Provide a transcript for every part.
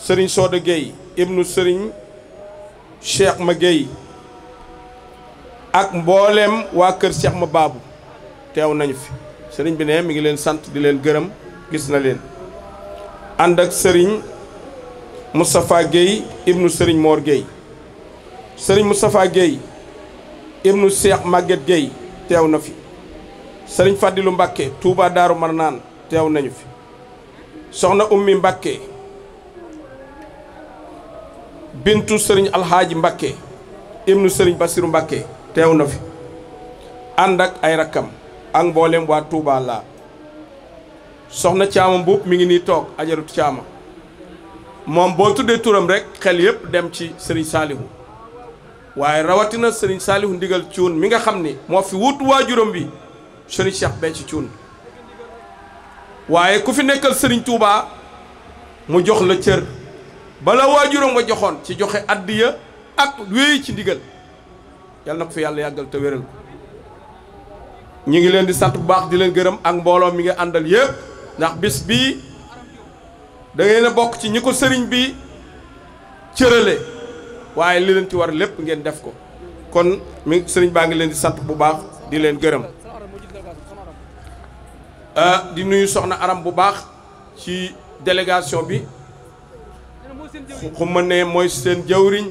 sëriñ Soda Gueye ibnu sëriñ Cheikh Ma Gueye ak mboolem waa kër Cheikh Ma Baabu teew nañu fi sëriñ bi ne mi ngi leen sant di leen gërëm gis na leen ànd ak sëriñ Moustapha Gueye ibnu sëriñ Mor Gueye sëriñ Moustapha Gueye ibnu Cheikh Maguette Gueye teew na fi sëriñ Fadilu Mbàkke Touba Daaru Marnaan teew nañu fi soxna Ummi Mbàkke bintu sëriñ Alxaaji Mbàkke ibnu sëriñ Basiru Mbàkke teew na fi ànd ak ay rakkam ak mboolem waa Touba la soxna Caama Mbuub mi ngi nii toog ajaratu Caama moom boo tuddee turam rek xel yépp dem ci sëriñ Saalihu waaye rawatina sëriñ Saalihu ndigal cuun mi nga xam ni moo fi wuutu waajuram bi sëriñ Cheikh Béthio Cuun waaye ku fi nekkal sëriñ Touba mu jox la cër bala waajuram nga joxoon ci joxe addiya ak wéy ci ndigal yal na ko fi yàlla yàggal te wéral ko ñu ngi leen di sant bu baax di leen gërëm ak mbooloo mi nga àndal yépp ndax bis bii da ngeen a bokk ci ñi ko sëriñ bi cërale waaye li leen ci war lépp ngeen def ko kon mi sëriñ baa ngi leen di sant bu baax di leen gërëm di nuyu soxna Aram bu baax ci délégation bi xuma ne mooy seen jawriñ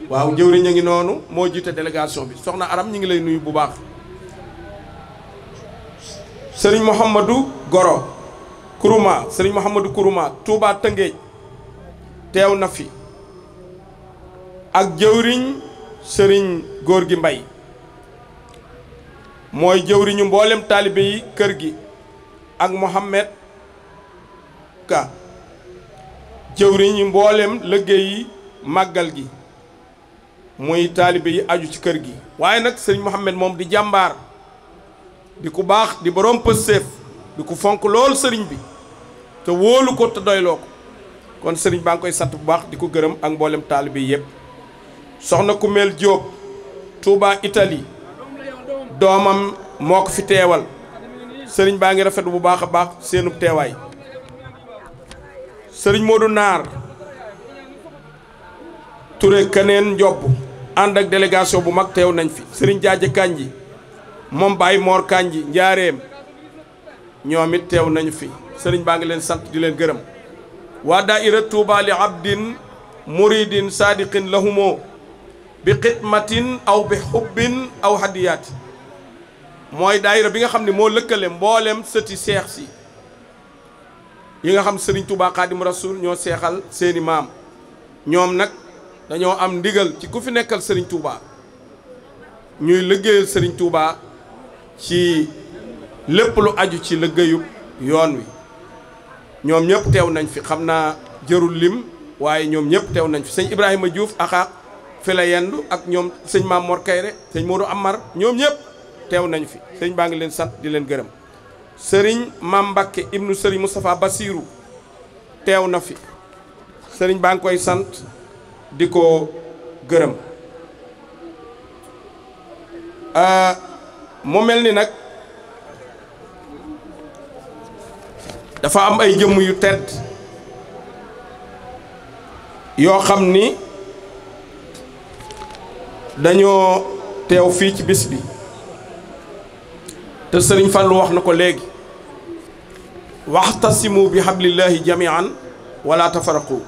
waaw jëwriñ a ngi noonu moo jiite délégation bi soxna Aram ñi ngi lay nuyu bu baax sëriñ Mouhamadou Goro Kourouma sëriñ Mouhamadou Kourouma Touba Tëngéej teew na fi ak jëwriñ sëriñ góor gi Mbay mooy jëwriñu mboolem taalibe yi kër gi ak Mohamed Ka jëwriñu mboolem liggéey yi màggal gi muy taalibe yi aju ci kër gi waaye nag sëriñ Mohamed moom di jàmbaar di ku baax di borom pëstéef di ku fonk lool sëriñ bi te wóolu ko te doyloo ko kon sëriñ baa ngi koy sant bu baax di ko gërëm ak mboolem taalibe yi yépp soxna Kumeel Jóob Touba Italie doomam moo ko fi teewal sëriñ baa ngi rafet bu baax a baax seenub teewaay sëriñ Modou Naar Touré Kaneen Njobb ànd ak délégation bu mag teew nañ fi sëriñ Jaaja Kanji moom Baye Mor Kanji njaareem ñoom it teew nañu fi sëriñ baa ngi leen sant di leen gërëm waa daaira Touba li abdin muridin sadiqin lahumo bi xidmatin aw bi xubbin aw hadiyaati mooy daayira bi nga xam ne moo lëkkale mboolem sëti seex si yi nga xam sëriñ Touba Xaadim Rasul ñoo seexal seeni maam ñoom nag dañoo am ndigal ci ku fi nekkal sëriñ Touba ñuy liggéeyal sëriñ Touba ci lépp lu aju ci liggéeyub yoon wi ñoom ñëpp teew nañ fi xam naa jërul lim waaye ñoom ñëpp teew nañ fi sëñ Ibrahima Diouf axaaq fi la yendu ak ñoom sëñ Maam Mor Kayre sëñ Modou Amar ñoom ñëpp teew nañ fi sëñ baa ngi leen sant di leen gërëm sëriñ Maam Mbakke ibnu sëriñ Moustapha Bassirou teew na fi sëriñ baa ngi koy sant di ko gërëm mu mel ni nag dafa am ay jëmm yu tedd yoo xam ni dañoo teew fii ci bis bi te sëriñ Fallou wax na ko léegi waxtasimu bi hablillahi jamian wala tafaraqu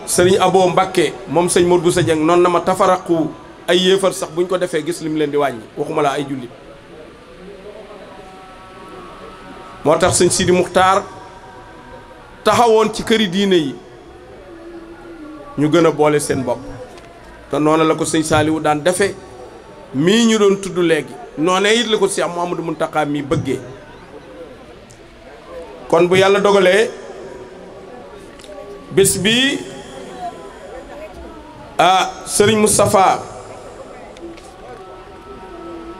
sëriñ Abo Mbakke moom sëñ Modou Boussa Dieng noonu na ma tafaraqu ay yéefar sax buñ ko defee gis lim leen di wàññi waxuma la ay jullit moo tax sëñ Sidi Muxtaar taxawoon ci këri diine yi ñu gën a boole seen bopp te noonu la ko sëñ Saaliwu daan defe mii ñu doon tudd léegi noonee it la ko Cheikh Mouhamadou Mountakha mii bëggee kon bu yàlla dogalee bés bi sëriñ Moustapha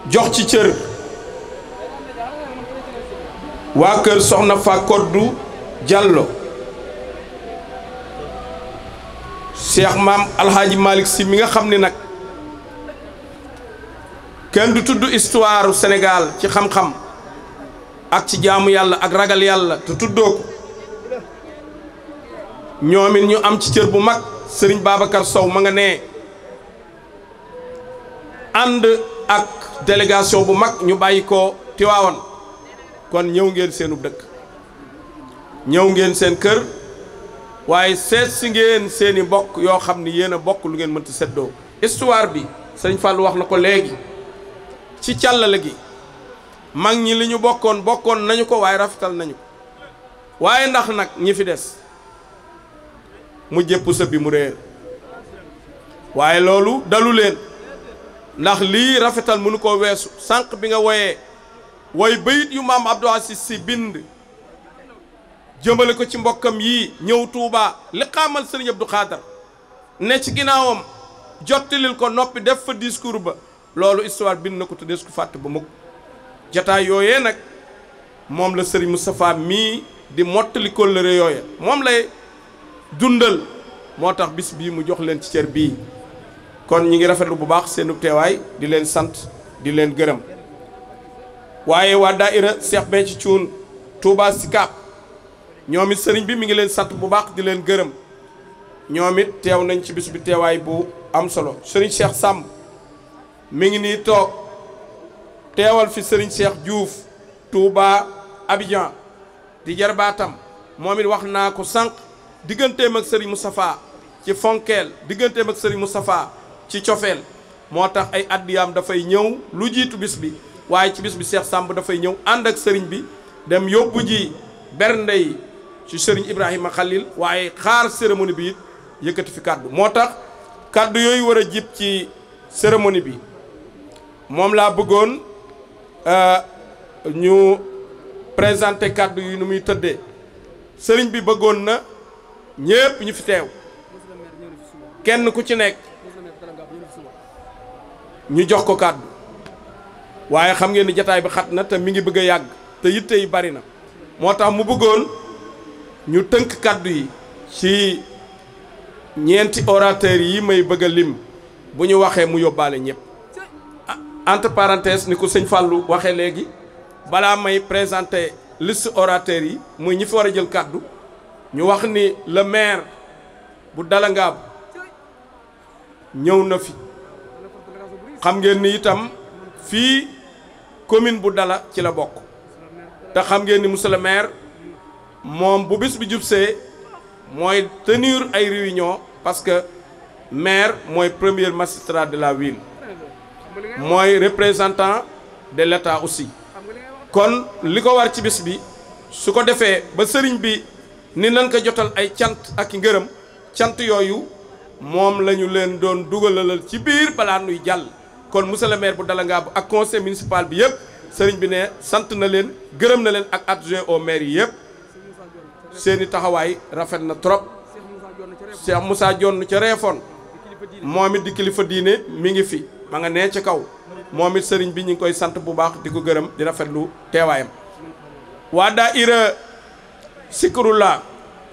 jox ci cër waa kër soxna fa koddu Diallo Cheikh maam Alhaaji Malick Sy mi nga xam ni nag kenn du tudd histoire Sénégal ci xam-xam ak ci jaamu yàlla ak ragal yàlla te tuddoo ko ñoom it ñu am ci cër bu mag sëriñ Babacar Sow ma nga nee ànd ak délégation bu mag ñu bàyyi ko Tiwaawan kon ñëw ngeen seenub dëkk ñëw ngeen seen kër waaye seet si ngeen seeni mbokk yoo xam ni yéen a bokk lu ngeen mënta seddoo histoire bi sëñ Fallou wax na ko léegi ci càllale gi mag ñi li ñu bokkoon nañu ko waaye rafetal nañu ko waaye ndax nag ñi fi des mu jëpp sa bi mu réer waaye loolu dalu leen ndax lii rafetal mënu koo weesu sànq bi nga woyee woy bayit yu maam Abdou Aziz Sy bind jëmale ko ci mbokkam yii ñëw Touba li xaamal sëriñ Abdou Khadar ne ci ginnaawam jottalil ko noppi def fa discours ba loolu histoire bind na ko te des ko fàtte ba mukk jataay yooyee nag moom la sëriñ Moustapha mii di mottali kóllëre yooya moom lay dundal moo tax bis bii mu jox leen ci cër bii kon ñi ngi rafetlu bu baax seenu teewaay di leen sant di leen gërëm waaye waa daayira Cheikh Béthio Thioune Touba Sicap ñoom it sëriñ bi mi ngi leen sant bu baax di leen gërëm ñoom it teew nañ ci bis bi teewaay bu am solo sëriñ Cheikh Samb mi ngi nii toog teewal fi sëriñ Cheikh Diouf Touba Abidjan di jarbaatam moom it wax naa ko sànq digganteem ak sëriñ Moustapha ci fonkeel digganteem ak sëriñ Moustapha ci cofeel moo tax ay addiyaam dafay ñëw lu jiitu bis bi waaye ci bis bi Cheikh Samb dafay ñëw ànd ak sëriñ bi dem yóbbu ji bernde yi ci sëriñ Ibrahima Khalil waaye xaar cérémonie bi it yëkkati fi kàddu moo tax kàddu yooyu war a jib ci cérémonie bi moom laa bëggoon ñu présenté kàddu yi nu muy tëddee sëriñ bi bëggoon na ñépp ñu fi teew kenn ku ci nekk ñu jox ko kàddu waaye xam ngeen ni jataay bi xat na te mi ngi bëgg a yàgg te yitte yi bari na moo tax mu bëggoon ñu tënk kàddu yi ci ñeenti orateurs yi may bëgg a lim bu ñu waxee mu yóbbaale ñëpp entre parenthèses ni ko sëñ Fallou waxee léegi balaa may présenter liste orateurs yi muy ñi fi war a jël kàddu ñu wax ni le maire bu Dalangaabu ñëw na fi xam ngeen ni itam fii commune bu Dala ci la bokk te xam ngeen ni monsieur le maire moom bu bis bi jubsee mooy tenir ay réunion parce que maire mooy premier magistrat de la ville mooy représentant de l'État aussi kon li ko war ci bis bi su ko defee ba sëriñ bi ni nan ko jotal ay cant ak i ngërëm cant yooyu moom la ñu leen doon dugalalal ci biir balaa nuy jàll kon monsieur le maire bu Dalangaabu ak conseil municipal bi yëpp sëriñ bi ne sant na leen gërëm na leen ak adjoint au maire yi yëpp seeni taxawaay rafet na trop Cheikh Moussa Dione ca Réfone moom it di kilifa diine mi ngi fi ma nga nee ca kaw moom it sëriñ bi ñu ngi koy sant bu baax di ko gërëm di rafetlu teewaayam waa daayira Sikrullah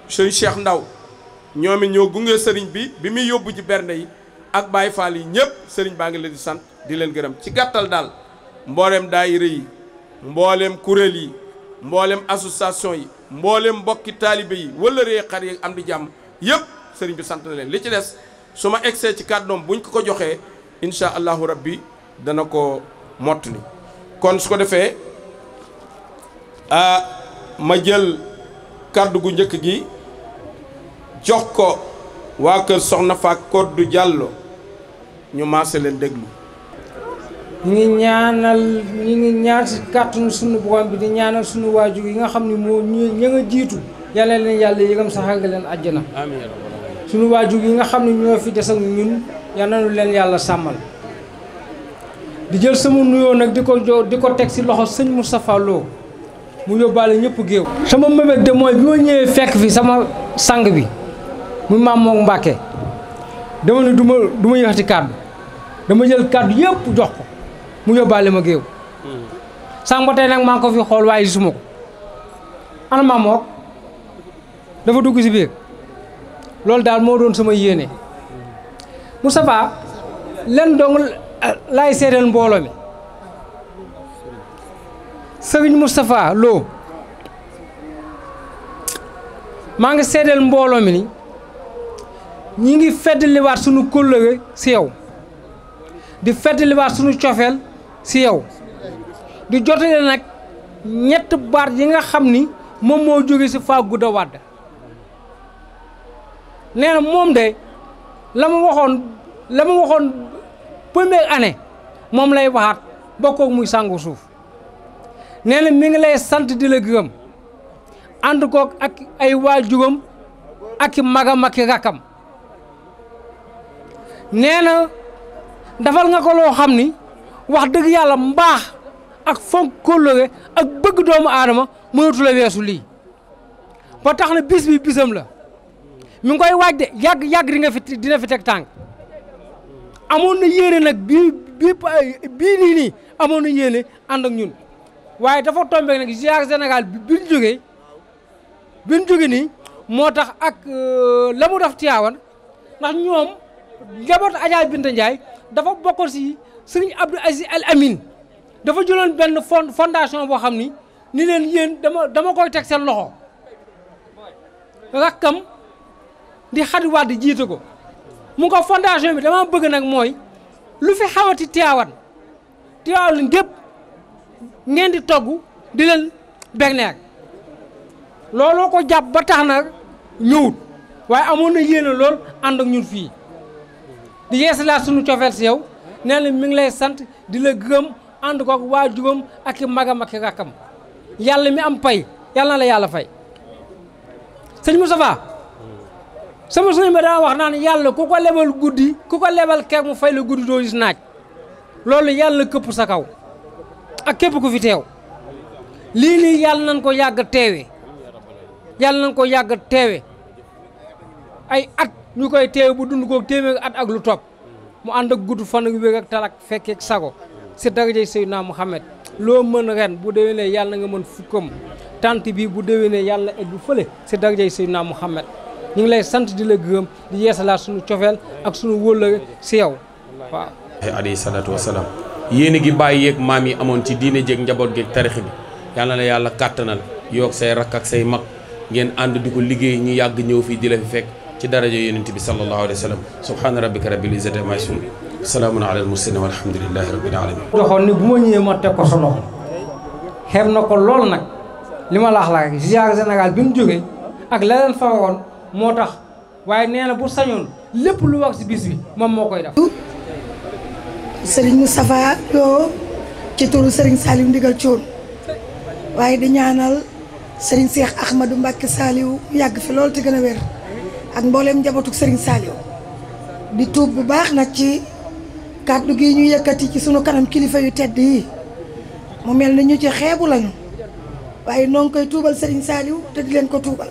sëriñ Cheikh Ndaw ñoom it ñoo gunge sëriñ bi muy yóbbu ci bernde yi ak Baye Fall yi ñëpp sëriñ baa ngi leen di sant di leen gërëm ci gàttal daal mboolem daayira yi mboolem kuréel yi mboolem association yi mboolem mbokki taalibe yi wala ree xar yi am di jàmm yëpp sëriñ bi sant na leen li ci des su ma egsee ci kàddoom buñ ko joxee incha allahu rabbi dana ko mottali kon su ko defee ma jël kàddu gu njëkk gi jox ko waa kër Soxna Faak Koddu Jàllo ñu maase leen déglu. ñu ngi ñaan si kàttanu sunu borom bi di ñaanal sunu waajur yi nga xam ne moo ña nga jiitu yàlla leen yàlla yëgam saxal nga leen àjjana. amiin sunu waajur yi nga xam ne ñoo fi des ak ñun yal na nu leen yàlla sàmmal. di jël sama nuyoo nag di ko teg si loxo sëñ Moustapha Lo mu yóbbaale ñëpp géew. sama mébét de mooy bi ma ñëwee fekk fi sama sang bi muy Maam Moor Mbàkke dama ne du ma yëkkati kàddu dama jël kàddu yëpp jox ko mu yóbbaale ma géew. sànq ba tey nag maa ngi ko fi xool waaye gisuma ko ana Maam Moor dafa dugg si biir loolu daal moo doon sama yéene Moustapha len dong laay seedeel mbooloo mi Sëriñ Moustapha Lo maa ngi seedeel mbooloo mi ni ñi ngi feddaliwaat sunu kóllëre si yow di feddaliwaat sunu cofeel si yow di jotale nag ñett baat yi nga xam ni moom moo jóge si Faa Gouda Wade nee na moom de la ma waxoon première année moom lay waxaat bokkoog muy sangu suuf nee na mi ngi lay sant di la gërëm ànd koog ak ay waajuram ak i magam ak i rakkam nee na dafal nga ko loo xam ni wax dëgg yàlla mbaax ak fonk kóllëre ak bëgg doomu aadama mënatu la weesu lii ba tax na bis bi bisam la mi ngi koy waaj de yàgg dina fi teg tànk amoon na yéene nag bii nii amoon na yéene ànd ak ñun waaye dafa tombé nag ziar Sénégal bi ñu jóge nii moo tax ak la mu def Tiwaawan ndax ñoom njabootu Adja Binta Ndiaye dafa bokkoon si sëriñ Abdou Aziz Al Amin dafa jëloon benn fondation boo xam ni leen yéen dama koy teg seen loxo rakkam di Xadi Wàdd jiite ko mu ko fondation bi dama bëgg nag mooy lu fi xawati Tiwaawan gépp ngeen di togg di leen berneek looloo ko jàpp ba tax na ñëwut waaye amoon na yéene lool ànd ak ñun fii di yeesalaat sunu cofeel si yow nee na mi ngi lay sant di la gërëm ànd ko ak waajuram ak i magam ak i rakkam yàlla mi am pay yàlla na la yàlla fay sëñ Moustapha sama sëñ ba daa wax naan yàlla ku ko lebal guddi ku ko lebal ker mu fay la guddi doo gis naaj loolu yàlla na këpp sa kaw ak képp ku fi teew lii nii yàlla nañ ko yàgg teewe yàlla nañ ko yàgg teewe ay at ñu koy teewe bu dund ko téeméer at ak lu topp mu ànd ak gudd fan ak wér ak talak fekkeek sago si darajay Seydina Muhammad loo mën ren bu déwénee yàlla nga mën fukkam tant bi bu déwénee yàlla egg fële si darajay Seydina Muhammad ñu ngi lay sant di la gërëm di yeesalaat suñu cofeel ak suñu wóllëre si yow waaw alayhi salaatu wasalaam yéene gi bàyyi yeeg maam yi amoon ci diine jéeg njaboot geeg tarix bi yàlla na yàlla kàttanal yoog say rakk ak say mag ngeen ànd di ko liggéey ñu yàgg ñëw fii di la fi fekk ci daraja yonent bi sallallahu alayhi wa sallam subhaana rabbika rabbil izzati ammaa yasifuun salaamun ala al mursalin walhamdulillahi rabbil alamin doxoon ni bu ma ñëwee ma teg ko sa loxo xeeb na ko lool nag li ma laax la rek ziar Sénégal bi mu jógee ak la leen faroon moo tax waaye nee na bu sañoon lépp lu wax si bis bi moom moo koy def Serigne Moustapha Lo ci turu Serigne Saliou Ndigal Thioune waaye di ñaanal Serigne Cheikh Ahmadou Mbacké Saliou yàgg fi loolu te gën a wér ak mbooleem njabootu Serigne Saliou di tuub bu baax nag ci kàddu gi ñu yëkkati ci sunu kanam kilifa yu tedd yi mu mel ni ñu ci xeebu lañu waaye noo ngi koy tuubal Serigne Saliou te di leen ko tuubal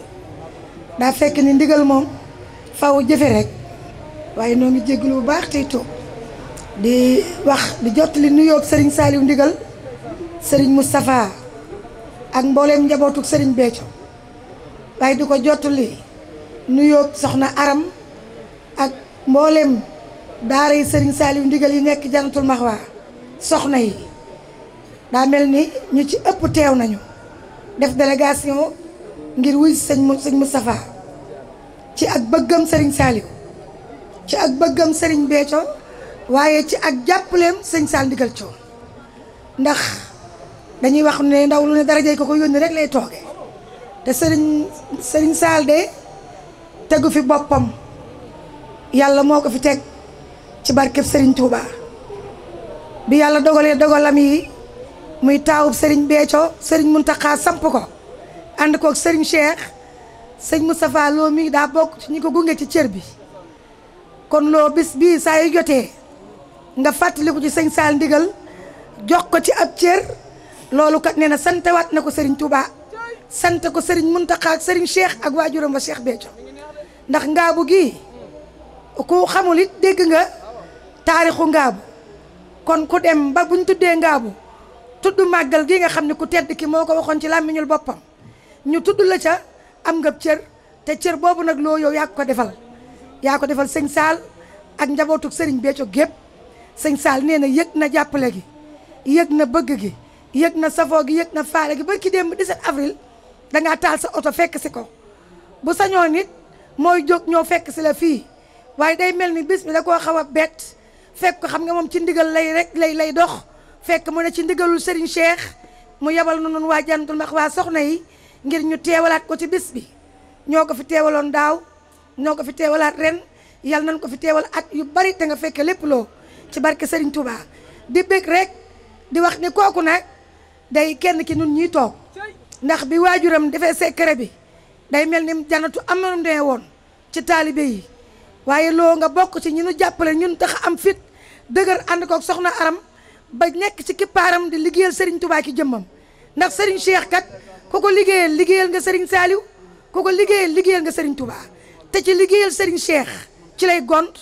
daa fekk ni ndigal moom faw jëfe rek waaye noo ngi jégalu bu baax tey tuub di wax di jottali nuyoo Serigne Saliou Ndigal Serigne Moustapha ak mbooleem njabootu Serigne Béthio waaye di ko jottali nuyoo soxna Aram ak mbooleem daara yi Serigne Saliou Ndigal yi nekk Jannatul Maxwa soxna yi daa mel ni ñu ci ëpp teew nañu def délégation ngir wuy sëñ Moustapha ci ak bëggam Serigne Saliou ci ak bëggam Serigne Béthio waaye ci ak jàppaleem sëñ Saliou Ndigal Thioune ndax dañuy wax ne ndaw lu ne darajey ko yónni rek lay tooge te Serigne Sall de tegu fi boppam yàlla moo ko fi teg ci barkeb Serigne Touba bi yàlla dogalee dogalam yi muy taawub Serigne Béthio Serigne Mountakha samp ko ànd koog Serigne Cheikh sëñ Moustapha Lo mi daa bokk ci ñi ko gunge ci cër bi kon loo bis bii saa yu jotee nga fàttaliku ci sëñ Sall Ndigal jox ko ci ab cër loolu kat nee na santewaat na ko Serigne Touba sant ko Serigne Mountakha ak Serigne Cheikh ak waajuram ba Cheikh Béthio ndax ngaabu gi ku xamul it dégg nga taarixu ngaabu kon ku dem ba buñ tuddee ngaabu tudd màggal gi nga xam ne ku tedd ki moo ko waxoon ci làmmiñul boppam ñu tudd la ca am nga cër te cër boobu nag loo yow yaa ko defal sëñ Sall ak njabootu Serigne Béthio gépp sëñ Sall nee na yëg na jàppale gi yëg na bëgg gi yëg na safoo gi yëg na faale gi ba ki démb 17 avril dangaa taal sa oto fekk si ko bu sañoon nit mooy jóg ñoo fekk si la fii waaye day mel ni bis bi da koo xaw a bett fekk ko xam nga moom ci ndigal lay dox fekk mu ne ci ndigalul Serigne Cheikh mu yebal nu nun waa Jannatul Maxwa soxna yi ngir ñu teewalaat ko ci bis bi ñoo ko fi teewaloon daaw ñoo ko fi teewalaat ren yàlla nañ ko fi teewal at yu bari te nga fekke lépp loo ci barke Serigne Touba di bég rek di wax ni kooku nag day kenn ki nun ñuy toog ndax bi waajuram defee secret bi day mel ni Jannatu am na nu demee woon ci taalibe yi waaye loo nga bokk ci ñi nu jàppale ñun tax am fit dëgër ànd kook soxna Aram ba nekk ci kippaaram di liggéeyal Serigne Touba ki jëmmam ndax Serigne Cheikh kat ku ko liggéeyal nga Serigne Saliou ku ko liggéeyal nga Serigne Touba te ci liggéeyal Serigne Cheikh ci lay gont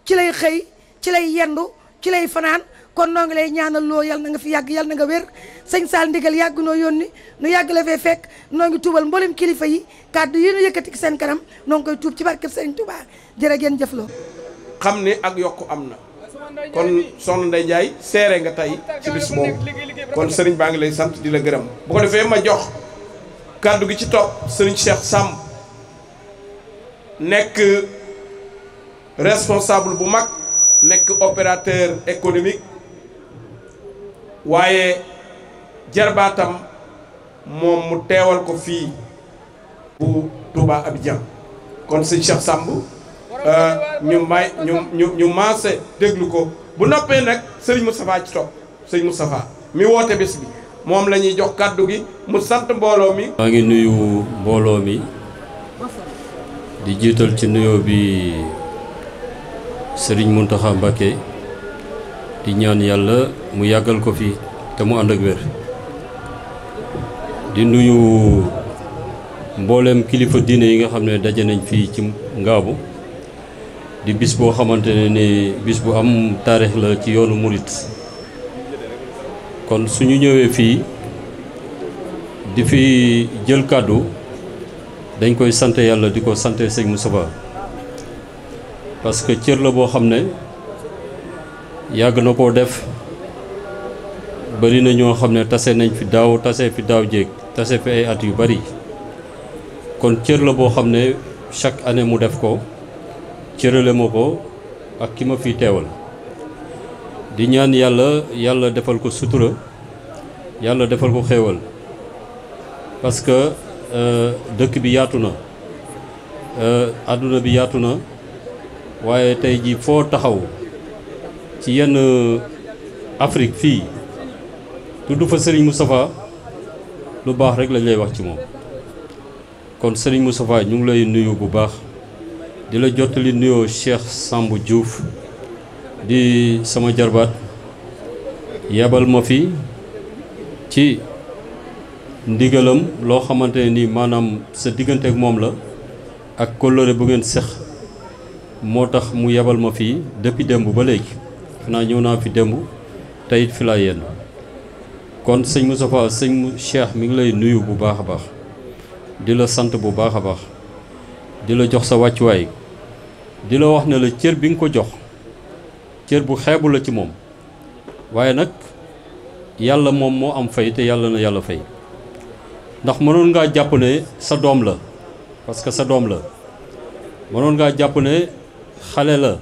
ci lay xëy ci lay yendu ci lay fanaan kon noo ngi lay ñaanal loo yal na nga fi yàgg yal na nga wér sëñ Saal ndigal yàgg noo yónni nu yàgg la fee fekk noo ngi tuubal mboolem kilifa yi kàddu yi nu yëkkati seen kanam noo ngi koy tuub ci barkeb Serigne Touba jërë ngeen jëf loo xam ni ak yokk am na kon soxna Ndeye Ndiaye seere nga tey ci bis boobu kon sëriñ baa ngi lay sant di la gërëm bu ko defee ma jox kàddu gi ci topp sëriñ Cheikh Samb nekk responsable bu mag nekk opérateur économique waaye jarbaatam moom mu teewal ko fii bu Touba Abidjan kon sëriñ Cheikh Samb ñu maase déglu ko bu noppee nag sëriñ Moustapha ci topp sëriñ Moustapha mi woote bés bi moom la ñuy jox kàddu gi mu sant mbooloo mi. maa ngi nuyu mbooloo mi di jiital ci nuyoo bi sëriñ Mountakha Mbacké di ñaan yàlla mu yàggal ko fi te mu ànd ak wér di nuyu mbooleem kilifa diine yi nga xam ne daje nañ fii ci Ngaabu di bis boo xamante ne ni bis bu am taarix la ci yoonu murit kon suñu ñëwee fii di fi jël kàddu dañ koy sant yàlla di ko sante sëñ Moustapha parce que cër la boo xam ne yàgg na koo def bari na ñoo xam ne tase nañ fi daaw tase fi daaw jéeg tase fi ay at yu bari kon cër la boo xam ne chaque année mu def ko cërale ma ko ak ki ma fi teewal di ñaan yàlla defal ko sutura yàlla defal ko xéewal parce que dëkk bi yaatu na àdduna bi yaatu na waaye tey ji foo taxaw ci yenn Afrique fii tudd fa Serigne Moustapha lu baax rek lañ lay wax ci moom kon Serigne Moustapha ñu ngi lay nuyu bu baax di la jottali nuyoo Cheikh Samb Diouf di sama jarbaat yebal ma fi ci ndigalam loo xamante ne ni maanaam sa diggante ak moom la ak kóllëre bu ngeen sex moo tax mu yebal ma fii depuis démb ba léegi xanaa ñëw naa fi démb tey it fi laa yenn kon sëñ Moustapha sëñ Cheikh mi ngi lay nuyu bu baax a baax di la sant bu baax a baax di la jox sa wàccuwaay di la wax ne la cër bi nga ko jox cër bu xeebu la ci moom waaye nag yàlla moom moo am fay te yàlla na yàlla fay ndax mënoon ngaa jàpp ne sa doom la parce que sa doom la mënoon ngaa jàpp ne xale la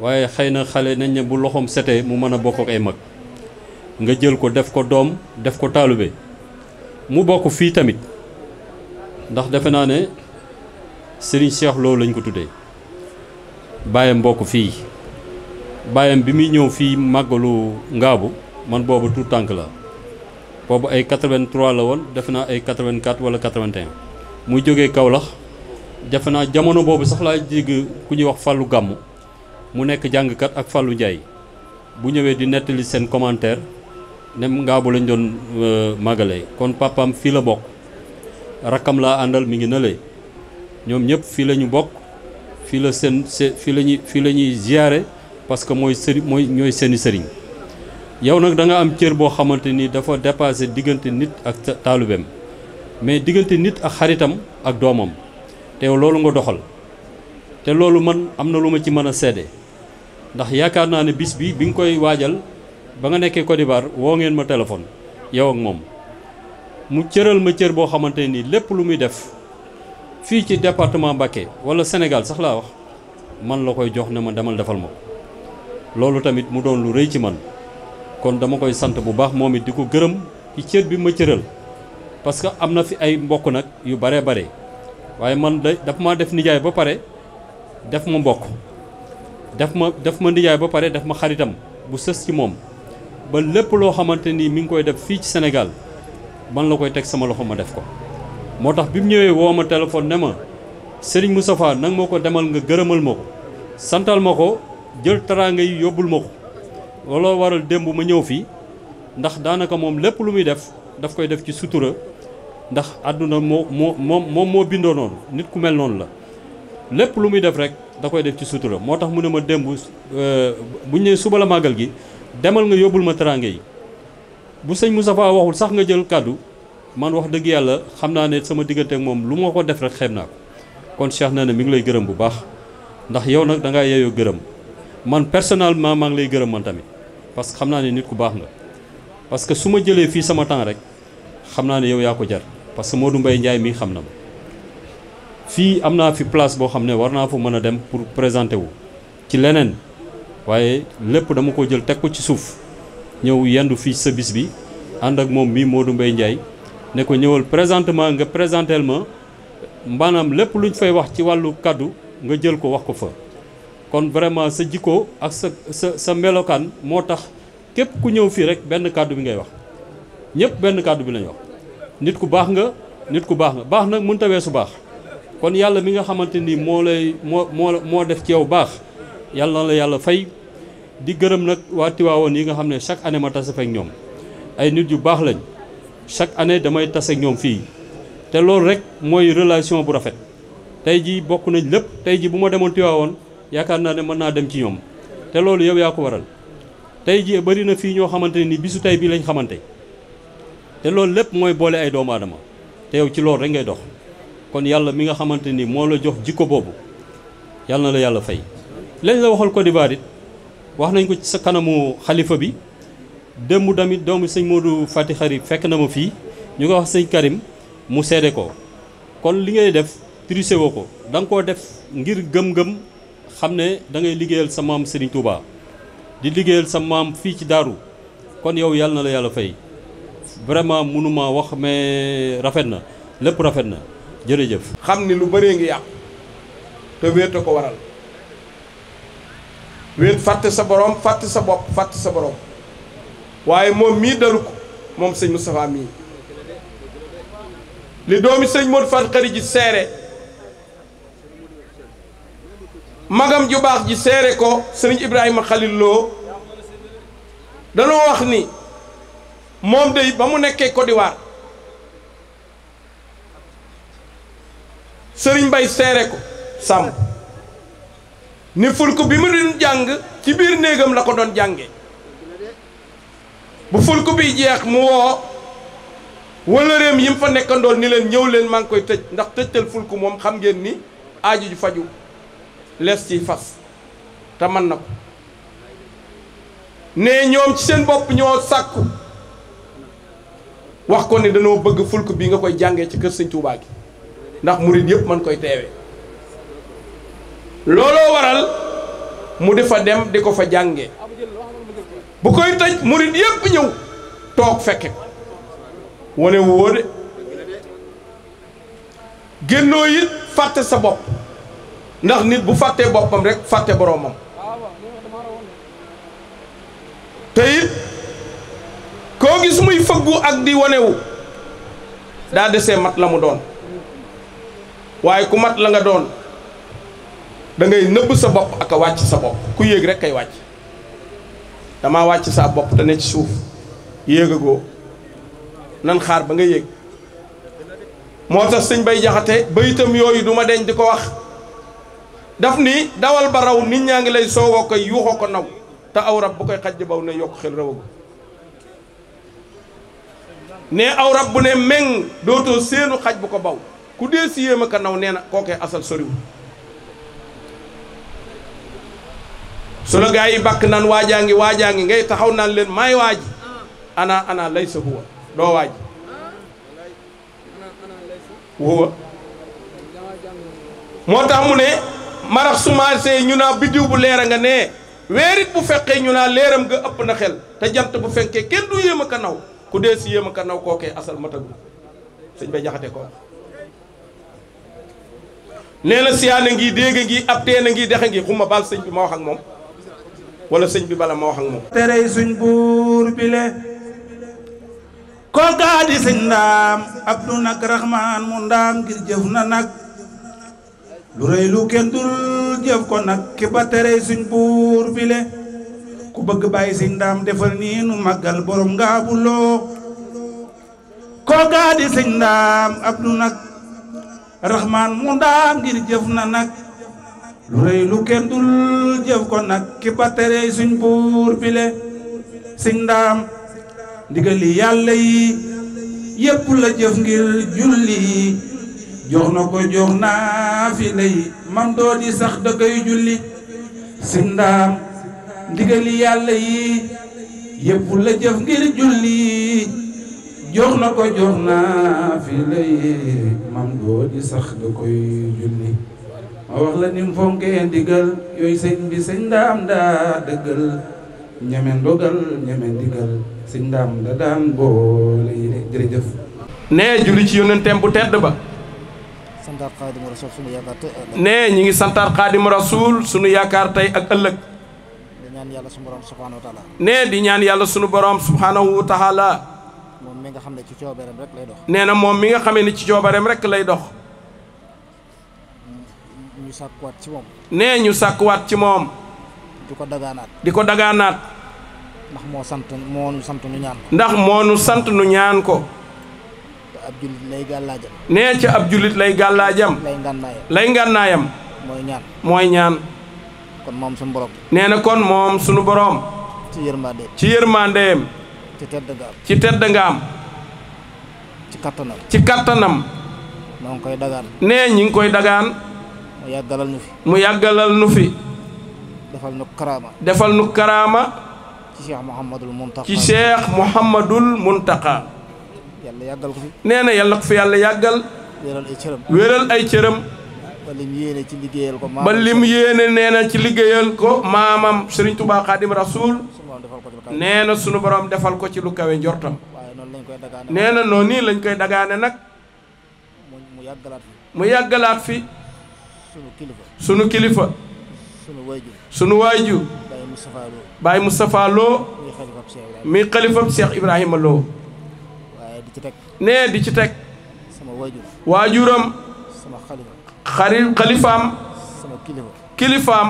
waaye xëy na xale nañ ne bu loxoom setee mu mën a bokk ak ay mag nga jël ko def ko doom def ko taalube mu bokk fii tamit ndax defe naa ne Serigne Cheikh Lo lañ ko tuddee baayam mbokk fii baayam bi muy ñëw fii màggalu Ngaabu man boobu tout tànk la boobu ay 83 la woon defe naa ay 84 wala 81 muy jógee Kaolack defe naa jamono boobu sax laa dégg ku ñuy wax Fallou Gàmmu mu nekk jàngkat ak Fallou Ndiaye bu ñëwee di nettali seen commentaire ne Ngaabu lañ doon màggalee kon papaam fii la bokk rakkam laa àndal mi ngi nële ñoom ñëpp fii la ñu bokk fii la fii la ñuy ziyaare parce que mooy sëriñ ñooy seeni sëriñ yow nag da nga am cër boo xamante ni dafa dépassé diggante nit ak taalubeem mais diggante nit ak xaritam ak doomam te loolu nga doxal te loolu man am na lu ma ci mën a seede ndax yaakaar naa ne bis bi nga koy waajal ba nga nekkee Côte d'Ivoire woo ngeen ma téléphone yow ak moom mu cëral ma cër boo xamante ni lépp lu muy def fii ci département Mbacké wala Sénégal sax laa wax man la koy jox ne ma demal defal ma ko loolu tamit mu doon lu rëy ci man kon dama koy sant bu baax moom it di ko gërëm ci cër bi ma cëral parce que am na fi ay mbokk nag yu bare bare waaye man daf ma def nijaay ba pare def ma mbokk def ma nijaay ba pare def ma xaritam bu sës ci moom ba lépp loo xamante ni mi ngi koy def fii ci Sénégal man la koy teg sama loxo ma def ko moo tax bi mu ñëwee woo ma téléphone ne ma Serigne Moustapha nag moo ko demal nga gërëmal ma ko santal ma ko jël teraanga yi yóbbul ma ko looloo waral démb ma ñëw fii ndax daanaka moom lépp lu muy def daf koy def ci sutura ndax àdduna moo bindoo noonu nit ku mel noonu la lépp lu muy def rek da koy def ci sutura moo tax mu ne ma démb bu ñu nee suba la màggal gi demal nga yóbbul ma teraanga yi bu sëñ Moustapha waxul sax nga jël kàddu man wax dëgg yàlla xam naa ne sama diggante ak moom lu ma ko def rek xeeb naa ko kon Cheikh nee na mi ngi lay gërëm bu baax ndax yow nag da ngaa yeeyoo gërëm man personnellement maa ngi lay gërëm man tamit parce que xam naa ne nit ku baax nga parce que su ma jëlee fii sama temps rek xam naa ne yow yaa ko jar parce que Modou Mbaye Ndiaye mii xam na ma fii am naa fi place boo xam ne war naa fa mën a dem pour présenter wu ci leneen waaye lépp dama ko jël teg ko ci suuf ñëw yendu fii sa bis bi ànd ak moom mii Modou Mbaye Ndiaye ne ko ñëwal présentement nga présenteel ma maanaam lépp luñ fay wax ci wàllu kàddu nga jël ko wax ko fa kon vraiment sa jikko ak sa melokaan moo tax képp ku ñëw fii rek benn kàddu bi ngay wax ñëpp benn kàddu bi lañ wax nit ku baax nga baax nag mënut a weesu baax kon yàlla mi nga xamante ni moo def ci yow baax yàlla na la yàlla fay di gërëm nag waa Tiwaawoon yi nga xam ne chaque année ma tase ak ñoom ay nit yu baax lañ chaque année damay tase ak ñoom fii te loolu rek mooy relation bu rafet tey jii bokk nañ lépp tey jii bu ma demoon Tiwaawoon yaakaar naa ne mën naa dem ci ñoom te loolu yow yaa ko waral tey jii bari na fii ñoo xamante ni bisu tey bii lañ xamante te loolu lépp mooy boole ay doomu aadama te yow ci loolu rek ngay dox kon yàlla mi nga xamante ni moo la jox jikko boobu yàlla na la yàlla fay. lañ la waxal Côte d'Ivoire it wax nañ ko ci sa kanamu xalifa bi démb tamit doomu sëñ Modou Fati Xari fekk na ma fii ñu ko wax sëñ Karim mu seede ko kon li ngay def triché woo ko da nga koo def ngir gëm-gëm xam ne da ngay liggéeyal sa maam Serigne Touba di liggéeyal sa maam fii ci Daaru kon yow yàlla na la yàlla fay vraiment mënuma wax mais rafet na lépp rafet na jërëjëf. xam ni lu bëree ngi yàqu te wéet a ko waral wéet fàtte sa borom fàtte sa bopp fàtte sa borom waaye moom mii dalu ko moom sëñ Moustapha mii li doomi sëñ Modou Fati Xari ji seere magam ju baax ji seere ko sëriñ Ibrahima Khalil Lo danoo wax ni moom day ba mu nekkee Côte d'Ivoire sëriñ Mbay seere ko sàmm ni fulku bi mu doon jàng ci biir néegam la ko doon jànge bu fulku bi jeex mu woo wala réem yi mu fa nekkandool ni leen ñëw leen maa ngi koy tëj ndax tëjtal fulku moom xam ngeen ni aaju ju faju lees ciy fas te mën na ko ne ñoom ci seen bopp ñoo sàkku wax ko ni dañoo bëgg fulku bi nga koy jàngee ci kër sëñ Tuubaa gi ndax murid yëpp mën koy teewe looloo waral mu di fa dem di ko fa jànge bu koy tëj murid yëpp ñëw toog fekke ko wane woo de génnoo it fàtte sa bopp ndax nit bu fàttee boppam rek fàtte boroomam te it koo gis muy fëggu ak di wanewu daa desee mat la mu doon waaye ku mat la nga doon da ngay nëbb sa bopp ak a wàcc sa bopp ku yéeg rek kay wàcc dama wàcc sa bopp te ne ci suuf yéegagoo nan xaar ba nga yéeg moo tax sëñ Bay Jaxate bayitam yooyu du ma deñ di ko wax daf ni dawal ba raw nit ñaa ngi lay soowoo koy yuuxoo ko naw te aw rab bu koy xaj baw ne yokk xel rawagu ne aw rab bu ne meng dootoo seenu xaj bu ko baw ku dee si yéem a ka naw nee na kookee asal soriwul su la gaa yi bàkk naan waajaa ngi ngay taxaw naan leen maay waaji ana laysa huwa doo waaji huwa moo tax mu ne marax sumaasee ñu naa biddiw bu leer a nga nee weerit bu fekkee ñu naa leeram nga ëpp na xel te jant bu fenkee kenn du yéem a ka naw ku dee si yéem a ka naw kookee asal matagul sëñ bay jaxate ko nee na siyaane ngi dégg ngi ab teen a ngi dexe ngi xuma bal sëñ bi ma wax ak moom wala sëñ bi bala ma wax ak moom terey suñ buur bile kookaa di sëñ ndaam abdu nag raxmaan mu ndaam ngir jëf na nag lu rëy lu kenn dul jëf ko nag ki ba terey suñ buur bile ku bëgg bàyyi sëñ ndaam defal nii nu màggal borom ngaabu loo kookaa di sëñ ndaam abdu nag raxmaan mu ndaam ngir jëf na nag lu rëy lu kenn dul jëf ko nag ki ba terey suñ buur bile sëñ ndaam ndigali yàlla yi yépp la jëf ngir julli jox na ko jox naa fi lay mam doo di sax da koy julli sëñ ndaam ndigali yàlla yi yépp la jëf ngir julli jox na ko jox naa fi lay mam doo di sax da koy julli ma wax la nim fonkee ndigal yooyu sëñ bi sëñ ndaam daa dëggal ñeme ndogal ñeme ndigal sëñ ndaam da daan boole yi de jërëjëf nee julli ci yonenteem bu tedd ba santaat Xaadimu Rasuul sunu yaakaar tey ëllëg nee ñi ngi santaat Xaadimu Rasuul sunu yaakaar tey ak ëllëg di ñaan yàlla sunu borom subhaanahu wa taala nee di ñaan yàlla sunu borom subhaanahu wa taala moom mi nga xam ne ci coobareem rek lay dox nee na moom mi nga xamee ni ci coobareem rek lay dox ñu sàkkuwaat ci moom nee ñu sàkkuwaat ci moom di ko dagaanaat di ko dagaanaat ndax moo nu sant nu ñaan ko ndax moo nu sant nu ñaan ko te ab jullit lay gàllaajam nee ca ab jullit lay gàllaajam lay ngànnaayam mooy ñaan mooy ñaan kon moom suñu borom nee na kon moom sunu borom ci yërmandeem ci tedd nga am ci kattanam noo ngi koy dagaan nee ñi ngi koy dagaan mu yàggalal nu fi defal nu karaama ci Cheikh Mouhamadul Muntaqa yàlla yàggal ko fi nee na yàlla ko fi yàlla yàggal wéral ay cëram ba lim yéene ci liggéeyal ko ba lim yéene nee na ci liggéeyal ko maamam Serigne Touba Khadim Rasoul nee na sunu borom defal ko ci lu kawe njortam nee na noonu nii lañ koy dagaane nag mu yàggalaat fi sunu kilifa sunu waajur Baye Moustapha Lo mi xalifam Cheikh Ibrahima Lo nee di ci teg waajuram xalifaam kilifaam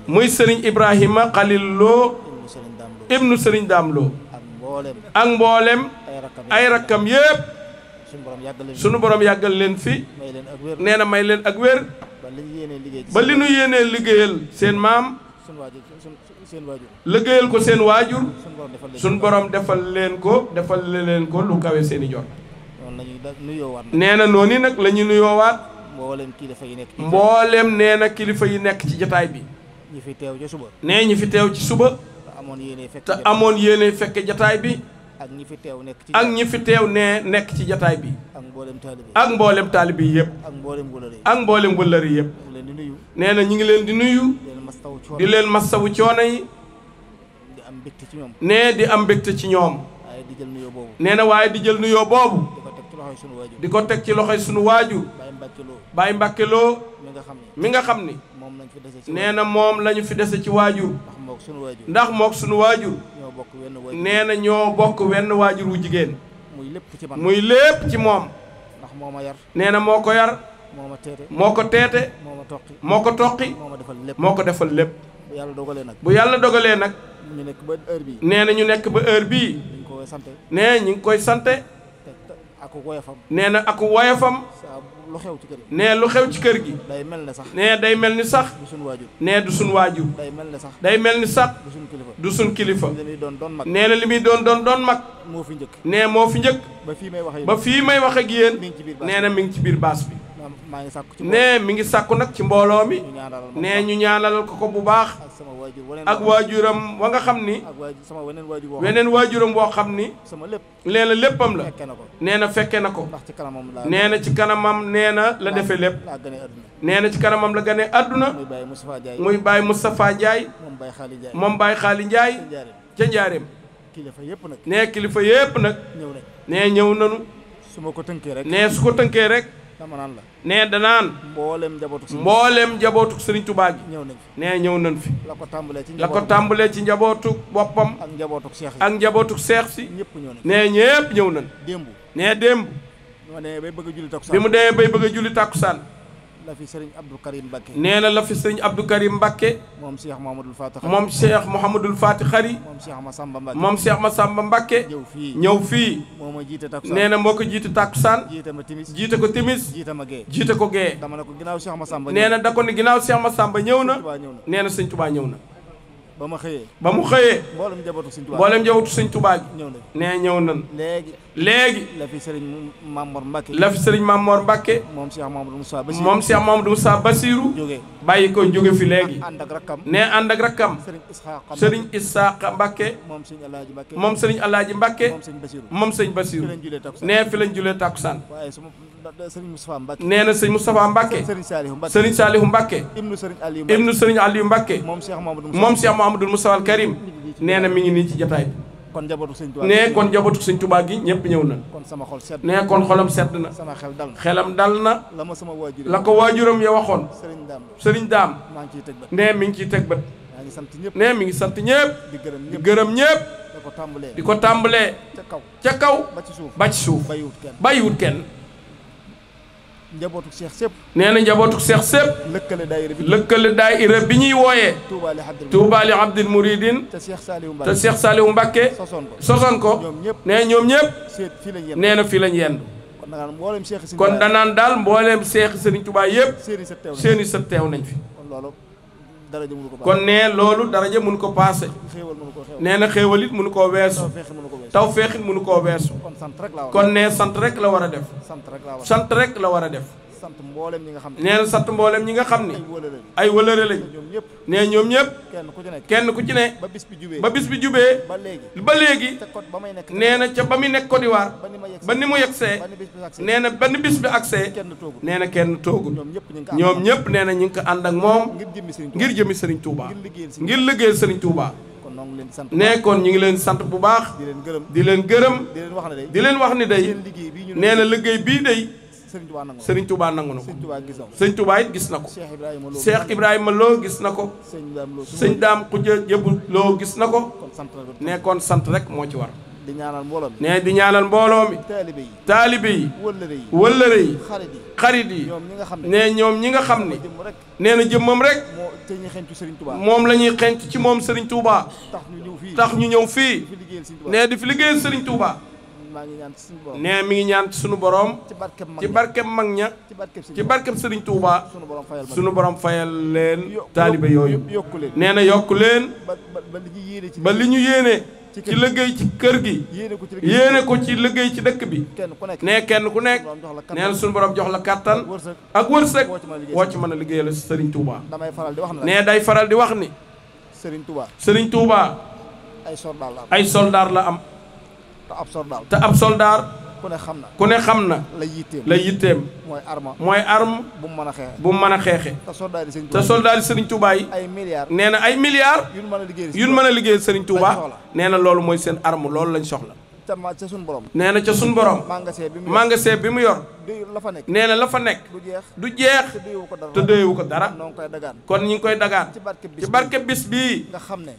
muy Serigne Ibrahima Khalil Lo ibnu Serigne Dame Lo ak mboolem ay rakkam yépp sunu borom yàggal leen fi nee na may leen ak wér ba li nu yéenee liggéeyal seen maam liggéeyal ko seen waajur sunu borom defal leen ko lu kawe seeni jot nee na noonu nag la ñu nuyoowaat mboolem nee na kilifa yi nekk ci jataay bi nee ñi fi teew ci suba te amoon yéene fekke jataay bi ak ñi fi teew nee nekk ci jataay bi ak mboolem taalibe yi yëpp ak mboolem wëllëri yëpp nee na ñi ngi leen di nuyu di leen massawu coono yi nee di am mbégte ci ñoom nee na waaye di jël nuyoo boobu di ko teg ci loxoy sunu waajur Baye Mbàkke Lo mi nga xam ni nee na moom lañu fi dese ci waajur ndax mook sunu waajur nee na ñoo bokk wenn waajur wu jigéen muy lépp ci moom nee na moo ko yar moo ko teete moo ko toqi moo ko defal lépp bu yàlla dogalee nag nee na ñu nekk ba heure bii nee ñu ngi koy sante nee na ak woyofam nee lu xew ci kër gi nee day mel ni sax nee du sun waajur day mel ni sax du sun kilifa nee na li muy doon mag nee moo fi njëkk ba fii may wax ak yéen nee na mi ngi ci biir baas bi ne mi ngi sàkku nag ci mbooloo mi ne ñu ñaanalal ko bu baax ak waajuram wa nga xam ni weneen waajuram woo xam ni nee na léppam la nee na fekke na ko nee na ci kanamam nee na la defee lépp nee na ci kanamam la gane àdduna muy Baye Moustapha Ndiaye moom Baye Xaali Ndiaye ca Njaareem nee kilifa yépp nag nee ñëw nanu nee su ko tënkee rek nee danaan mboolem njabootu Serigne Touba gi nee ñëw nañ fi la ko tàmbalee ci njabootu boppam ak njabootu seex si nee ñépp ñëw nañ nee démb bi mu demee bay bëgg a julli tàkkusaan la fi Serigne Abdou Karim Mbacké nee na la fi Serigne Abdou Karim Mbacké moom Cheikh Mouhamadoul Fati Khari moom Cheikh Mouhamadoul Fati Khari moom Cheikh Massamba Mbacké ñëw fii nee na moo ko jiite tàkkusaan jiite ko timis jiite ko gee nee na da ko ni ginnaaw Cheikh Massamba ñëw na nee na Serigne Touba ñëw na ba mu xëyee mboolem njabootu Serigne Touba gi nee ñëw nañ léegi la fi Serigne Mamor Mbacké moom Cheikh Mamadou Moussa Bassirou bàyyi ko jóge fi léegi nee ànd ak rakkam Serigne Issakha Mbacké moom Serigne Alaaji Mbacké moom Serigne Bassirou nee fi lañ julee tàkkusaan nee na Serigne Moustapha Mbacké Serigne Saliou Mbacké ibnu Serigne Aliou Mbacké moom Cheikh Mouhamadoul Moussa al Karim nee na mi ngi nii ci jotaay bi kon njabootu Serigne Touba nee kon njabootu Serigne Touba gi ñëpp ñëw na nee kon xolam sedd na xelam dal na la ko waajuram ya waxoon Serigne Dame nee mi ngi ciy teg bët nee mi ngi sant ñëpp di gërëm ñëpp di ko tàmbalee ca kaw ba ci suuf bàyyiwut kenn njabootu Cheikh sépp nee na njabootu Cheikh sépp lëkkale daayira bi ñuy wooyee Touba li Abdil Mouridine te Cheikh Saliou Mbacké sosoon ko nee ñoom ñëpp nee na fii lañ yendu kon danaan daal mbooleem Cheikh Serigne Touba yëpp seeni sët teew nañ fi kon nee loolu daraja mënu ko paase nee na xéewal it mënu koo weesu taw feexit mënu koo weesu kon nee sant rek la war a def sant rek la war a def nee na sant mboolem ñi nga xam ni ay wëlëre lañ nee ñoom ñëpp kenn ku ci ne ba bis bi jubee ba léegi nee na ca ba muy nekk Côte d'Ivoire ba ni mu yegsee nee na ba ni bis bi agsee nee na kenn toogul ñoom ñëpp nee na ñu ngi ko ànd ak moom ngir jëmi Serigne Touba ngir liggéeyal Serigne Touba nee kon ñu ngi leen sant bu baax di leen gërëm di leen wax ni day nee na liggéey bii day Serigne Touba nangu na ko Serigne Touba it gis na ko Cheikh Ibrahima Lo gis na ko Serigne Dame Khoudia Jëbu Lo gis na ko nee kon sant rek moo ci war nee di ñaanal mbooloo mi taalibe yi wëllëre yi xarit yi nee ñoom ñi nga xam ni nee na jëmmam rek moom la ñuy xenc ci moom Serigne Touba tax ñu ñëw fii nee di fi liggéeyal Serigne Touba nee mi ngi ñaan ci sunu borom ci barkeb mag ña ci barkeb Serigne Touba sunu borom fayal leen taalibe yooyu nee na yokku leen ba li ñu yéene ci liggéey ci kër gi yéene ko ci liggéey ci dëkk bi nee kenn ku nekk nee na sunu borom jox la kàttan ak wërsëg woo ci mën a liggéeyal Serigne Touba nee day faral di wax ni Serigne Touba ay soldaar la am te ab soldaar ku ne xam na la yitteem mooy arme bu mu mën a xeexe te soldaar yi Serigne Touba yi nee na ay milliards yu mën a liggéey Serigne Touba nee na loolu mooy seen arme loolu lañ soxla nee na ca sun borom magasin bi mu yor nee na la fa nekk du jeex te doyewu ko dara kon ñu ngi koy dagaan ci barke bis bii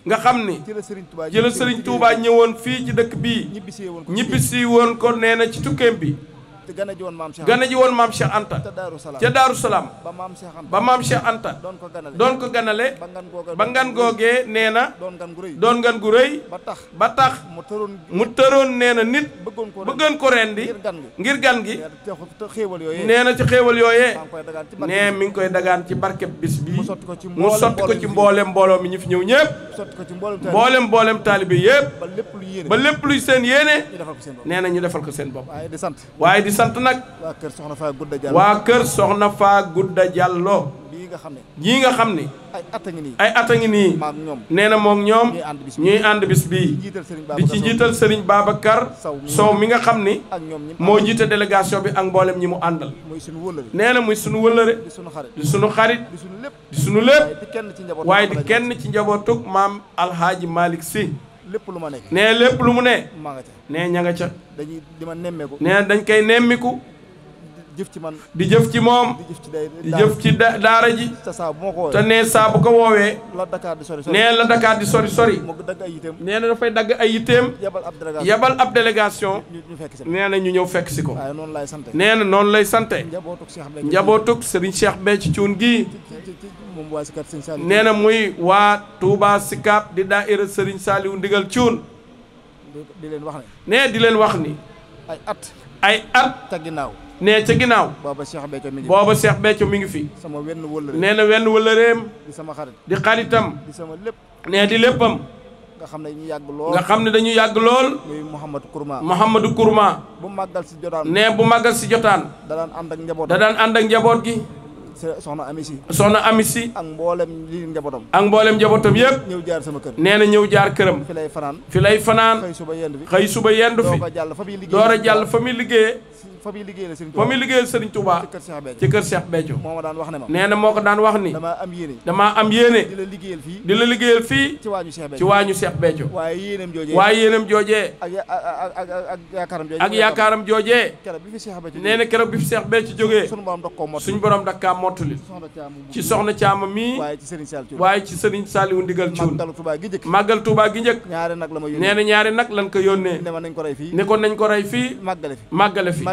nga xam ni ci la Serigne Touba ñëwoon fii ci dëkk bii ñibbisi woon ko nee na ci tukkeem bi gane ji woon maam Cheikh Anta ca Daaru Salaam ba maam Cheikh Anta doon ko ganale ba ngan googee nee na doon ngan gu rëy ba tax mu tëroon nee na nit bëggoon ko rendi ngir gan gi nee na ci xéewal yooyee nee mi ngi koy dagaan ci barkeb bis bi mu sotti ko ci mboolem mbooloo mi ñu fi ñëw ñëpp mboolem taalibe yëpp ba lépp luy seen yéene nee na ñu defal ko seen bopp waaye di sant nag waa kër Soxna Faa Gudda Diallo waa kër Soxna Faa Gudda Diallo bii nga xam ne ñii nga xam ni ay at a ngi nii ay at a ngi nii maag ñoom nee na moom ñoom ñuy ànd bis bii di ci jiital Serigne Babacar Sow mi nga xam ni ak ñoom ñi moo jiite délégation bi ak mboolem ñi mu àndal muy suñu wëllëre nee na muy sunu wëllëre di suñu xarit di sunu xarit di suñu lépp di sunu lépp di kenn ci njaboot waaye di kenn ci njabootug maam Alhaaji Malick Sy lépp lu ma nekk nee lépp lu mu ne maa nga ca nee ña nga ca dañuy di ma nemmeeku nee dañ koy nemmiku jëf ci man di jëf ci moom di jëf ci day di jëf ci daara ji te saa bu ma ko te woowee nee saa bu ko woowee la Dakar di sori nee la Dakar di sori sori mu dagg ay itam nee na dafay dagg ay yitteem yebal ab délégation ñu fekk si nee na ñu ñëw fekk si ko waaye noonu laay sant nee na noonu lay sante njabootug Cheikh Béthio njabootug Serigne Cheikh Béthio Thioune gii moom waa si kat Sëñ Saliou nee na muy waa Touba Sicap di daayira Serigne Saliou Ndigal Thioune di leen wax ne nee di leen wax ni ay at ca ginnaaw nee ca ginnaaw booba Cheikh Béthio mi ngi booba Cheikh Béthio mi ngi fi sama wenn wëllëre nee na wenn wëllëreem di sama xarit di xaritam di sama lépp nee di léppam nga xam ne ñu yàgg lool nga xam ne dañu yàgg lool muy Mouhamadou Kourma bu màggal si jotaan nee bu màggal si jotaan da daan ànd ak njaboot da daan ànd ak njaboot gi soxna Ami Si soxna Ami Si ak mboolem li njabootam ak mboolem njabootam yëpp ñëw jaar sama kër nee na ñëw jaar këram fi lay fanaan xëy suba yendu fi door a jàll fa muy liggéeyee fa muy liggéeyal Serigne Touba ci kër Cheikh Béthio moo ma daan wax ne ma nee na moo ko daan wax ni damaa am yéene di la liggéeyal fii ci waañu Cheikh Béthio waaye yéenam joojee ak yaakaaram joojee nee na keroog bi fi Cheikh Béthio jógee suñ borom dakkaa mottali ci soxna Caama mii waaye ci Serigne Saliou Ndigal Thioune màggal Touba gi njëkk nee na ñaari nag lan ko yónnee ne ko nañ ko rey fii màggale fi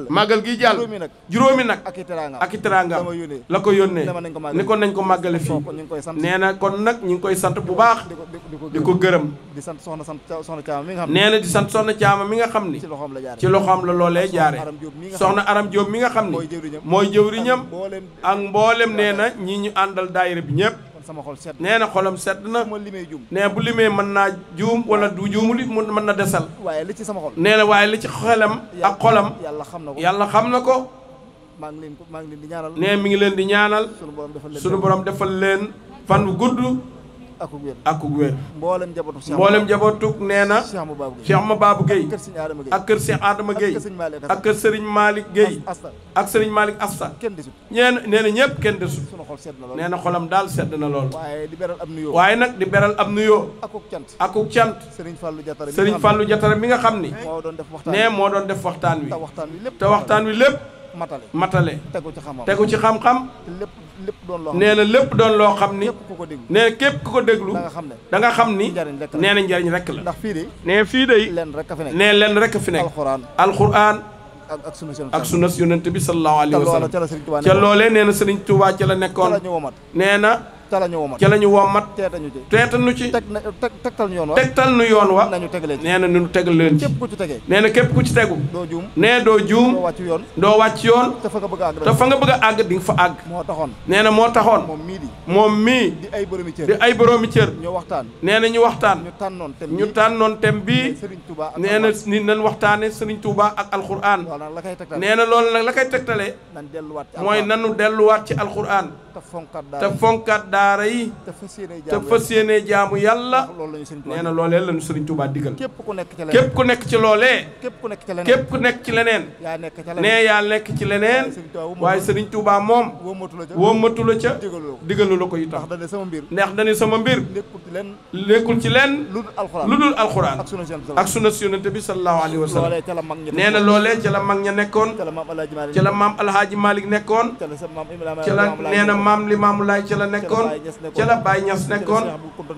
màggal gi jàll juróomi nag ak i teraanga la ko yónnee ni ko nañ ko màggale fii nee na kon nag ñu ngi koy sant bu baax di ko gërëm nee na di sant soxna Caama mi nga xam ni ci loxoom la loolee jaare soxna Aram Diop mi nga xam ni mooy jëwriñam ak mboolem nee na ñi ñu àndal daayira bi ñëpp nee na xolam sedd na nee bu limee mën naa juum wala du juumul mu mën na desal nee na waaye li ci xelam ak xolam yàlla xam na ko nee mi ngi leen di ñaanal sunu borom defal leen fan bu gudd akuk wér mboolem njabootuk nee na Cheikh Mababou Gueye ak kër Cheikh Adama Gueye ak kër Serigne Malick Gueye ak Serigne Malick Afsa nee na ñëpp kenn desul nee na xolam daal sedd na lool waaye nag di beral ab nuyoo akuk cant Serigne Fallou Diatara mi nga xam ni nee moo doon def waxtaan wi te waxtaan wi lépp matale tegu ci xam-xam nee na lépp doon loo xam ni nee na képp ku ko déglu da nga xam ni nee na njariñ rekk la nee fii day nee lenn rekk fi nekk alxuraan ak sunna yonent bi sallallahu alayhi wa sallam ca loolee nee na Sëriñ Tuubaa ca la nekkoon nee na ca la ñu wommat teeta nu ci tegtal nu yoon wa nee na nu tegal leen ci nee na képp ku ci tegu nee doo juum doo wàcc yoon te fa nga bëgg a àgg di nga fa àgg nee na moo taxoon moom mii di ay boroomi cër nee na ñu waxtaan ñu tànnoon tem bii nee na ni nañ waxtaane Sëriñ Tuubaa ak alxuraan nee na loolu nag la koy tegtalee mooy nanu delluwaat ci alxuraan te fonkat daara yi te fas yéene jaamu yàlla nee na loolee lañu Sëriñ Tuubaa digal képp ku nekk ci loolee képp ku nekk ci leneen nee yaa nekk ci leneen waaye Sëriñ Tuubaa moom wóomatu la ca digalu la ko itam ndax dañu sama mbir nekkul ci lenn lu dul alxuraan ak sunna Yonent bi sallallahu alayhi wa sallam nee na loolee ca la mag ña nekkoon ca la maam Alhaaji Malick nekkoon ca la nee na maam Limaamu Laay ca la nekkoon ca la Baay Ñas nekkoon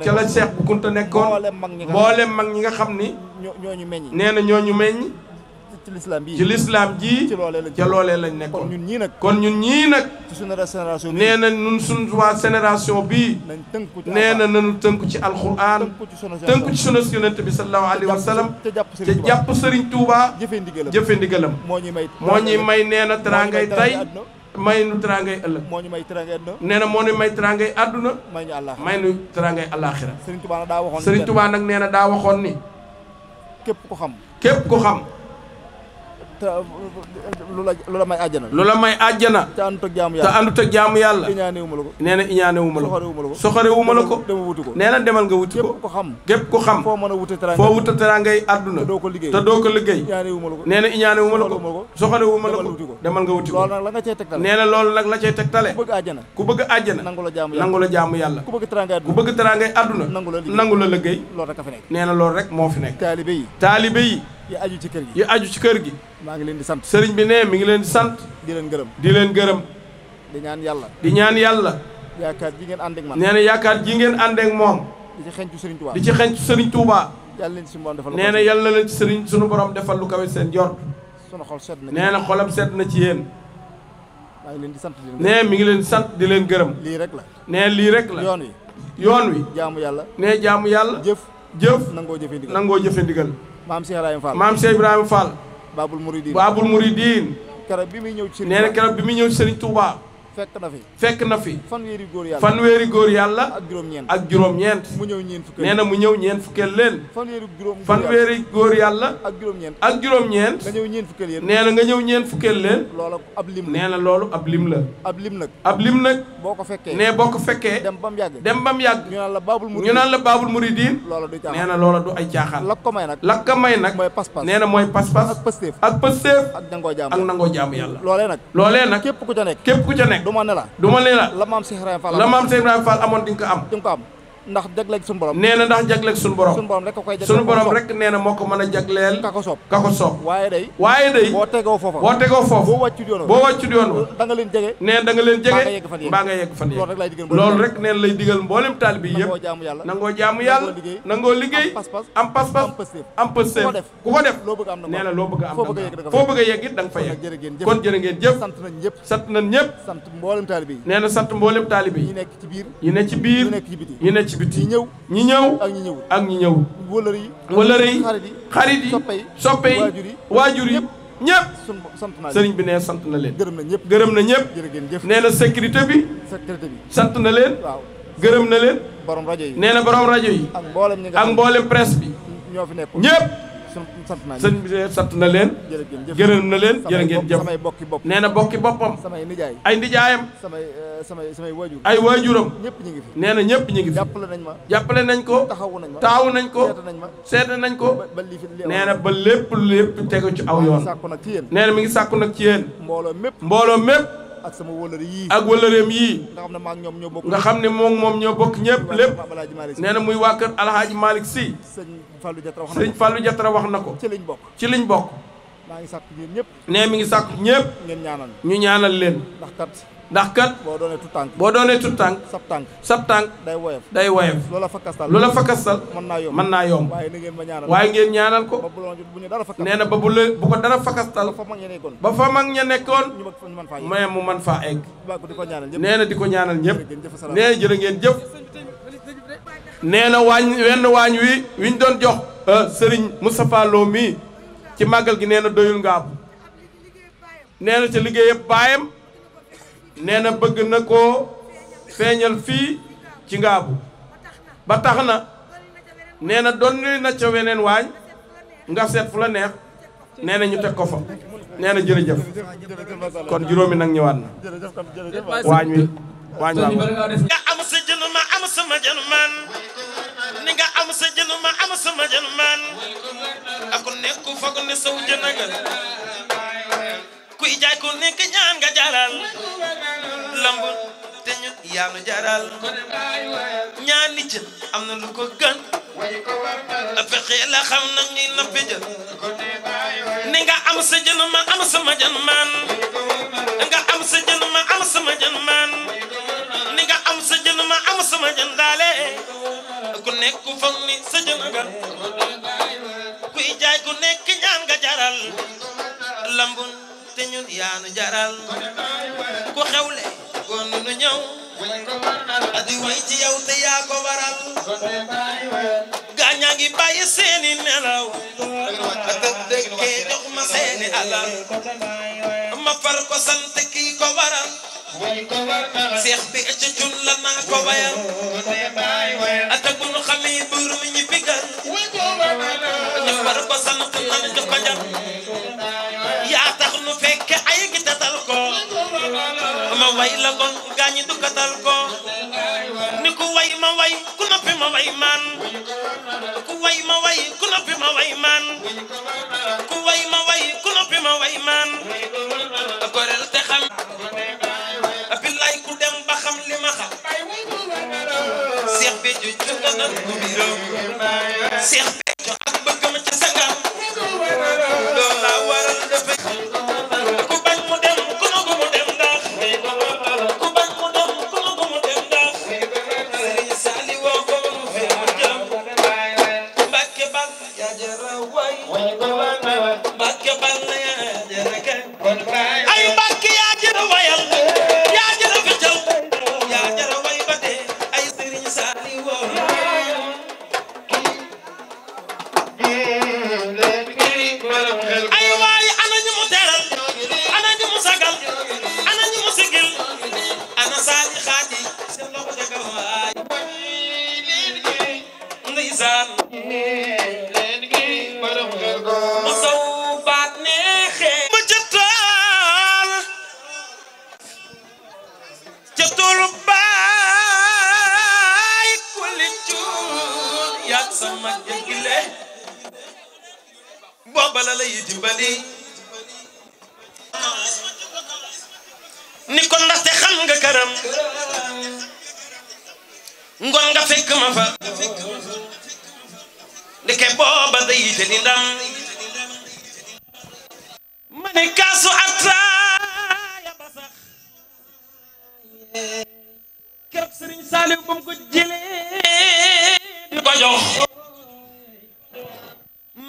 ca la Cheikh Bu Kunta nekkoon mboolem mag ñi nga xam ni nee na ñooñu meññ ci lislaam ji ca loolee lañ nekkoon kon ñun ñii nag nee na ñun suñ waa génération bii nee na nañu tënku ci alxuraan tënku ci sunna Yonent bi sallallahu alayhi wa sallam te jàpp Sëriñ Tuubaa jëfe ndigalam moo ñuy may nee na teraangay tay may nu teraangay ëllëg nee na moo ñu may teraangay àdduna may nu teraangay àllaaxira Sëriñ Tuubaa nag nee na daa waxoon ni képp ku xam lu la may àjjana. lu la may àjjana. te àndut ak jaamu te yàlla. àndut ak jaamu yàlla. iñaanewuma la ko. nee na iñaanewuma la ko. soxorewuma la ko. soxorewuma la ko. dama wuti ko. nee na demal nga wuti ko. képp ko xam. képp ko xam. foo mën a wute teraanga. foo wuta teraangay àdduna. te doo ko liggéey. te doo ko liggéey. iñaanewuma la ko. nee na iñaanewuma la ko. soxorewuma la ko. demal nga wuti ko. loolu nag la nga cay tegtale. nee na loolu nag la cay tegtale. ku bëgg àjjana. ku bëgg àjjana. nangu la jaamu yàlla. nangu la jaamu yàlla. ku bëgg teraangay ku bëgg teraangay àdduna. nangu la liggéey. loolu rek a fi nekk. nee na loolu rek moo fi nekk. taalibe yi. taalibe yi. yi aju ci kër gi. yi aju ci kër gi. maa ngi leen di sant. sëriñ bi ne mi ngi leen di sant. di leen gërëm. di leen gërëm. di ñaan yàlla. di ñaan yàlla. yaakaar ji ngeen ànd ak man. nee na yaakaar ji ngeen ànd ak moom. di ci xencu Sëriñ Tuubaa. di ci xencu Sëriñ Tuubaa. yàlla leen ci suñu borom defal. nee na yàlla leen ci sëriñ suñu borom defal lu kawe seen jort. sunu xol sedd na. nee na xolam sedd na ci yéen. maa ngi leen di sant di leen gërëm. nee mi ngi leen di sant di leen gërëm. lii rek la. nee lii rek la. yoon wi. yoon wi. jaamu yàlla. nee jaamu yàlla. jëf. nangoo jëfe ndigal. nangoo jëfe ndigal. maam Cheikh Ibrahima Fall. maam Cheikh Ibrahima Fall. Baabul Muridiin. Baabul Muridiin. keroog bi muy ñëw ci Sëriñ nee na keroog bi muy ñëw ci Sëriñ Tuubaa. fekk na fi. fekk na fi. fanweeri góor yàlla. fanweeri góor yàlla. ak juróom-ñeent. ak juróom-ñeent. mu ñëw ñeent fukkeel. nee na mu ñëw ñeent fukkeel leen. fanweeri góor yàlla. ak juróom-ñeent. ak juróom-ñeent. nga ñëw ñeent fukkeel yéen. nee na nga ñëw ñeent fukkeel leen. loolu ab lim la. nee na loolu ab lim la. ab lim nag. ab lim nag. boo ko fekkee. nee boo ko fekkee. dem ba mu yàgg. dem ba mu yàgg. ñu naan la Baabul Muridiin. ñu naan la Baabul Muridiin. loola du caaxaan. nee na loola du ay caaxaan. la ko may nag. la ko may nag. mooy pas-pas. nee na mooy pas-pas. ak pësteef. ak pësteef. ak nangoo jaamu. ak nangoo jaamu yàlla. loolee nag. képp ku ca nekk. képp ku ca nekk. du ma ne la. du ma ne la. la maam Cheikh Ibrahima Fall. la maam Cheikh Ibrahima Fall amoon di nga ko am. di nga ko am ndax jagleeg suñu borom. nee na ndax jagleeg suñu borom. suñu borom rek ko koy jagleel. suñu borom rek nee na moo ko mën a jagleel. ka ko soob. ka ko soob. waaye day. boo tegoo foofa. boo wàccut yoon boo wàccut yoon wa. da nga leen jege. nee da nga leen jege. mbaa nga yegg fan yegg. loolu rek nee na lay digal mboolem taalibe yi yëpp. nangoo jaamu yàlla. nangoo liggéey. am pas-pas. am pësteef. ku ko def. nee na loo bëgg a am foo bëgg a yegg it da nga fa yegg. kon jërë ngeen jëf. sant nañ ñëpp. sant nañ ñëpp. sant mboolem taalibe yi. nee na sant mboolem taalibe yi. ñi nekk ci biir. ñi nekk ci biir. ñi nekk ci biti. ñi ñëw ak ñi ñëw. wëllëre yi xarit yi soppe yi waajur yi ñëpp. sëriñ bi nee sant na leen. gërëm na ñëpp. nee na sécurité bi. sant na leen. gërëm na leen. borom rajo yi. nee na borom rajo yi. ak mboolem presse bi. ñoo fi nekk ñëpp. sëriñ bi sant na leen. gërëm na leen jërë ngeen jëf. nee na bokki boppam. ay nijaayam. samay waajur. ay waajuram. ñëpp ñu ngi fi. nee na ñëpp ñu ngi fi. jàppale nañ ko. taxawu nañ ko. seeta nañ ko. nee na ba lépp tegu ci aw yoon. nee na mi ngi sàkku nag ci yéen. mbooloo mépp. ak sama wëllëre yii. ak wëllëreem yii. nga xam ne maa ngi ñoom ñoo bokk. nga xam ne moom ñoo bokk ñëpp lépp. nee na muy waa kër Alhaaji Malick Sy. sëñ Fallou Diatra wax na ko. ci liñ bokk. maa ngi sàkk ñeen ñëpp. nee mi ngi sàkk ñëpp. ñu ñaanal leen. ndax kat. boo doonee tut tànk. sab tànk. day woyof. loola fakastal. mën naa yomb. waaye ngeen ñaanal ko. nee na ba bu ko dara fakastal. ba fa mag ña nekkoon. mais mu mën faa egg. nee na di ko ñaanal ñëpp. nee na jërë ngeen jëf. nee na waañ wiñ doon jox Serigne Moustapha Lo mii ci màggal gi nee na doyul ngaabu. nee na ca liggéey yëpp baayam. nee na bëgg na koo feeñal fii ci ngaabu ba tax na nee na doon na ca weneen waañ nga seet fu la neex nee na ñu teg ko fa nee na jërëjëf kon juróomi nag ñëwaat na waañ wi waañ waa nga am sa jën ma am sama jën man ni nga am sa jën ma am sama jën man ak nekk foog ne saw jën nga kuy jaay ku nekk ñaan nga jaral lamb te ñun yaa nu jaral ñaan ni jën am na lu ko gën a fexe la xam na ngi nappi jën ni nga am sa jën ma am sama jën man nga am sa jën ma am sama jën man ni nga am sa jën ma am sama jën daale ku nekk foog ni sa jën nga kuy jaay ku nekk ñaan nga jaral lamb te ñun yaa nu jaral ku xewle kon nu ñëw adi way ci yow te yaa ko waral gaañaa ngi bàyyi seeni nelaw ak dëkkee jox ma seeni alal ma far ko sant kii ko waral seex bi ca cun la naa ko wayal ata bu nu xamee buur mi ñi bigal ñu far ko sant nan jox ko jam ma way la kon gaañi du katal ko ni ku way ma way ku noppi ma way man ku way ma way ku noppi ma way man ku way ma way ku noppi ma way man gorel te xam billaay ku dem ba xam li ma xam Cheikh Béthio jóg na ko biiram Cheikh Béthio ak bëgg ma ci sangam loolu la waral dafa ku bañ mu dem ku nangu mu dem ndax ku bañ mu dem ku nangu mu dem ndax Serigne Sali woo ko mu fi mu jëm Mbàkke bal yaa jara way Mbàkke bal yaa jara kay ay Mbàkke yaa jara wayal yaa jara fital yaa jara way ba dee ay Serigne Sali woo ay waay ana ñu mu teral ana ñu mu sagal ana ñu mu sigil ana Sali Xaadi seen loxo jaga waay ndeysaan mu saw baat neexee ba ca tool baay kulli cuur yaag sama jëgile booba la lay dimbali ni ko ndaxte xam nga këram ngoon nga fekk ma fa ndeke booba day jëli ndam ma ne kaasu ataaya ba sax keroog Serigne Saliou ba mu ko jëlee di ko jox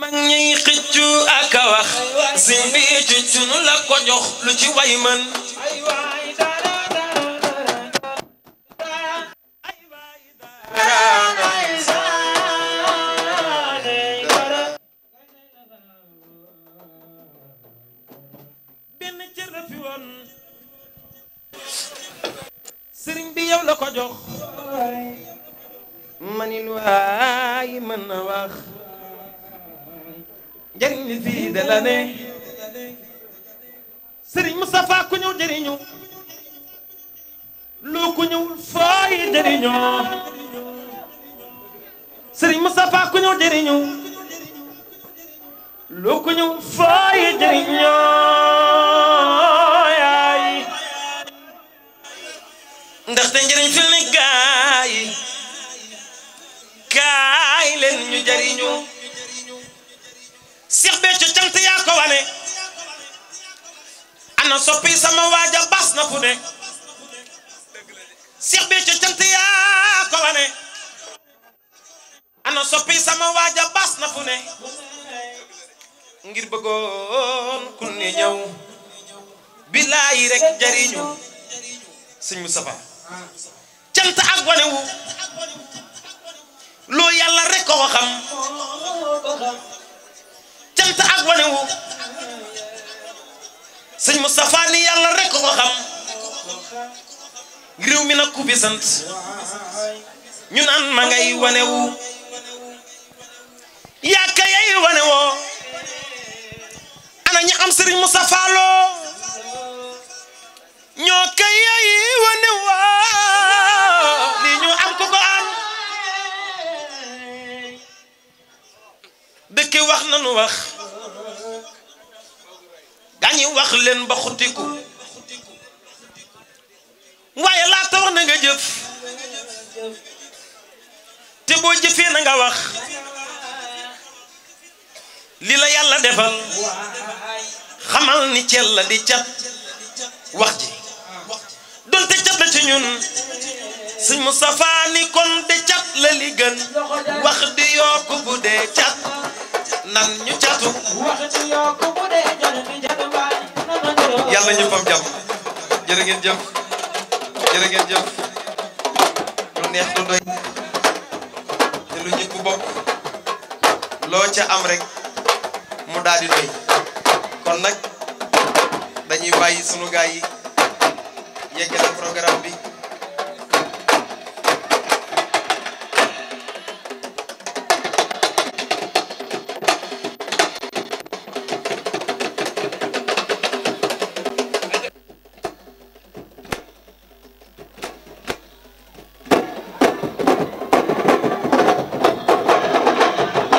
mag ñuy xëccu ak a wax Sëñ Béthio cunu la ko jox lu ci way man benn cër la fi woon sëriñ bi yow la ko jox manin waay mën na wax njëriñ li fii de la ne Sëriñ Moustapha ku ñëw jëriñu loo ku ñëwul fooy jëriñoo Sëriñ Moustapha ku ñëw jëriñu loo ku ñëwul fooy jëriñoo yaay ndaxte njëriñ fil ni kaay leen ñu jëriñu Cheikh Béthio cant yaa ko wane ana soppi sama waaja bas na fu ne Cheikh Béthio cant yaa ko wane ana soppi sama waaja bas na fu ne ngir bëggoon ku ne ñëw bilaay rek jariñu Sëñ Moustapha cant ak wane wu loo yàlla rek ko xam cant ak wane wu Sëñ Moustapha ni yàlla rek ko xam réew mi nag ku fi sant ñu naan ma ngay wane wu yaa ka yay wane woo ana ñi am Sëriñ Moustapha Lo ñoo ka yay wane woo li ñu am ko ko am dëkk wax nanu wax dañuy wax leen ba xutiku waaye laata wax na nga jëf te boo jëfee na nga wax li la yàlla defal xamal ni cel la di cat wax ji donte cat la ci ñun Sëñ Moustapha ni kon de cat la li gën wax di yokku bu dee cat nan ñu catu yàlla ñëpp am jàmm jërë ngeen jëf jërë ngeen jëf lu neex du doy te lu ñëpp bokk loo ca am rek mu daal di doy kon nag dañuy bàyyi sunu gaay yi yeggale programme bi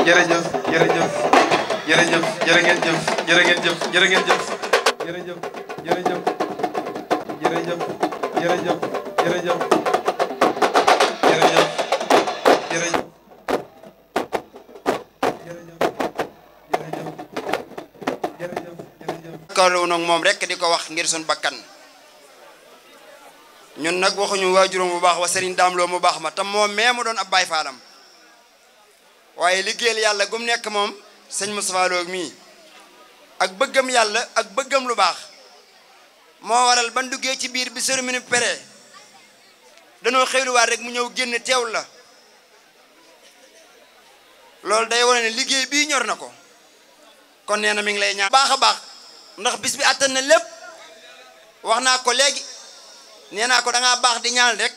jërëjëf jërëjëf jërëjëf jërë ngeen jëf jërë ngeen jëf jërë ngeen jëf jërëjëf jërëjëf jërëjëf jërëjëf jërëjëf jërëjëf jërëjëf kalu nag moom rek di ko wax ngir sun bakkan ñun nag waxuñu waajuram bu baax wa Serigne Dame Lo mu baax ma tam moom mee mu doon ab baay faalam waaye liggéeyal yàlla gum nekk moom sëñ Moustapha Lo mii ak bëggam yàlla ak bëggam lu baax moo waral ban duggee ci biir bi cérémonie pere danoo xëyluwaat rek mu ñëw génn teewul la loolu day wane ne liggéey bii ñor na ko kon nee na mi ngi lay ñaan baax a baax ndax bis bi attan na lépp wax naa ko léegi nee naa ko da ngaa baax di ñaan rek